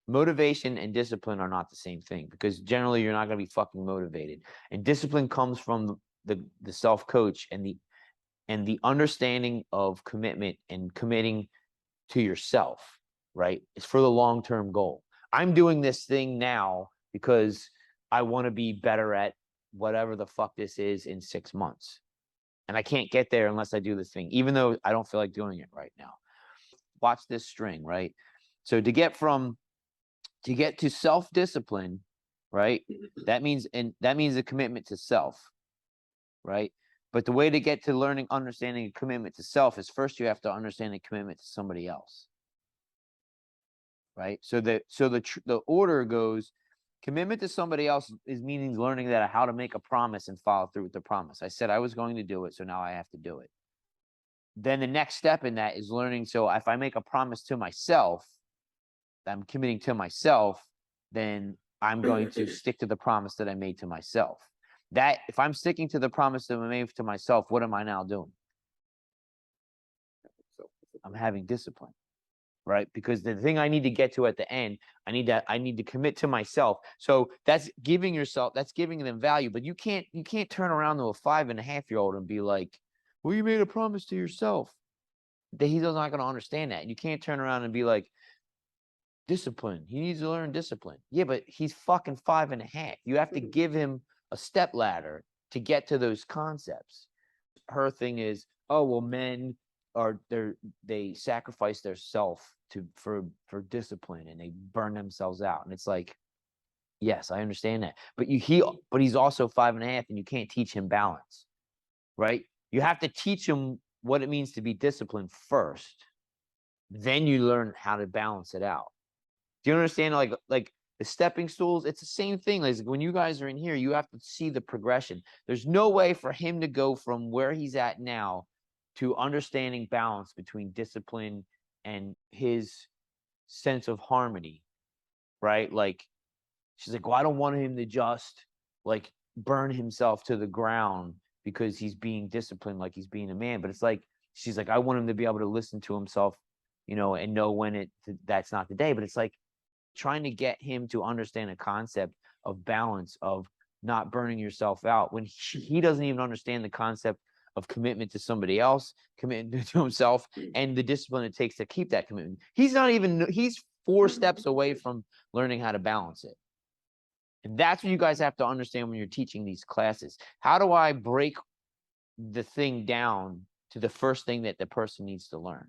Motivation and discipline are not the same thing, because generally you're not going to be fucking motivated. And discipline comes from the self-coach and the understanding of commitment and committing to yourself, right? It's for the long-term goal. I'm doing this thing now because I want to be better at whatever the fuck this is in 6 months. And I can't get there unless I do this thing, even though I don't feel like doing it right now. Watch this string, right? So to get to self-discipline, right? That means a commitment to self, right? But the way to get to learning, understanding, and commitment to self is first you have to understand a commitment to somebody else, right? So the order goes: commitment to somebody else is meaning learning that how to make a promise and follow through with the promise. I said I was going to do it, so now I have to do it. Then the next step in that is learning. So if I make a promise to myself, I'm committing to myself, then I'm going to stick to the promise that I made to myself. That if I'm sticking to the promise that I made to myself, what am I now doing? I'm having discipline, right? Because the thing I need to get to at the end, I need to commit to myself. So that's giving them value. But you can't turn around to a 5.5-year-old and be like, well, you made a promise to yourself. He's not going to understand that. You can't turn around and be like, discipline. He needs to learn discipline. Yeah, but he's fucking 5.5. You have to give him a step ladder to get to those concepts. Her thing is, oh, well, men they sacrifice their self for discipline, and they burn themselves out. And it's like, yes, I understand that. But he's also 5.5, and you can't teach him balance, right? You have to teach him what it means to be disciplined first. Then you learn how to balance it out. Do you understand? Like the stepping stools, it's the same thing. Like when you guys are in here, you have to see the progression. There's no way for him to go from where he's at now to understanding balance between discipline and his sense of harmony, right? Like she's like, well, I don't want him to just like burn himself to the ground because he's being disciplined, like he's being a man. But it's like, she's like, I want him to be able to listen to himself, and know when that's not the day. But it's like trying to get him to understand a concept of balance, of not burning yourself out, when he doesn't even understand the concept of commitment to somebody else, commitment to himself, and the discipline it takes to keep that commitment. He's 4 steps away from learning how to balance it. And that's what you guys have to understand when you're teaching these classes. How do I break the thing down to the first thing that the person needs to learn,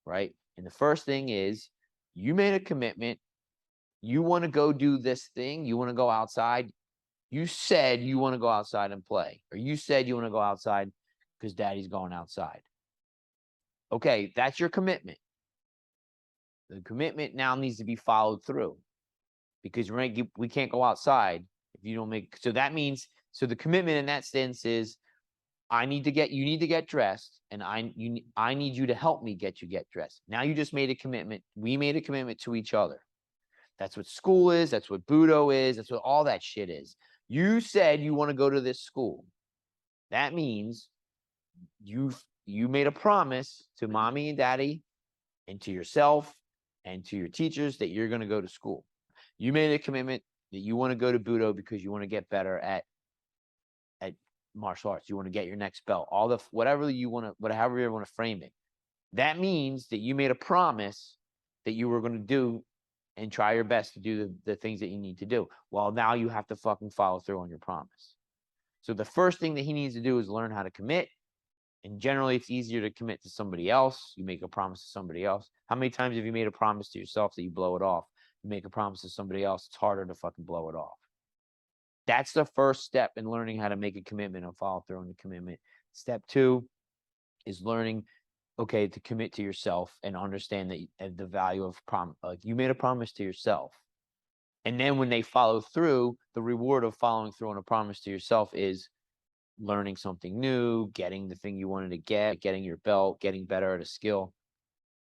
right? And the first thing is, you made a commitment. You want to go do this thing. You want to go outside. You said you want to go outside and play, or you said you want to go outside because daddy's going outside. Okay, that's your commitment. The commitment now needs to be followed through, because we can't go outside if you don't make. So that means, so the commitment in that sense is, you need to get dressed, and I need you to help me get dressed. Now you just made a commitment. We made a commitment to each other. That's what school is. That's what Budo is. That's what all that shit is. You said you want to go to this school. That means you made a promise to mommy and daddy and to yourself and to your teachers that you're going to go to school. You made a commitment that you want to go to Budo because you want to get better at martial arts. You want to get your next belt. Whatever you want to, however you want to frame it. That means that you made a promise that you were going to do and try your best to do the things that you need to do. Well, now you have to fucking follow through on your promise. So the first thing that he needs to do is learn how to commit. And generally, it's easier to commit to somebody else. You make a promise to somebody else. How many times have you made a promise to yourself that you blow it off? You make a promise to somebody else, it's harder to fucking blow it off. That's the first step in learning how to make a commitment and follow through on the commitment. Step 2 is learning, okay, to commit to yourself and understand that the value of promise. You made a promise to yourself. And then when they follow through, the reward of following through on a promise to yourself is learning something new, getting the thing you wanted to get, getting your belt, getting better at a skill.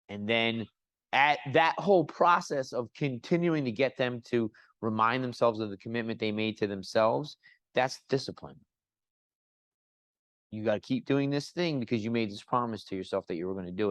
And then at that whole process of continuing to get them to remind themselves of the commitment they made to themselves, that's discipline. You got to keep doing this thing because you made this promise to yourself that you were going to do it.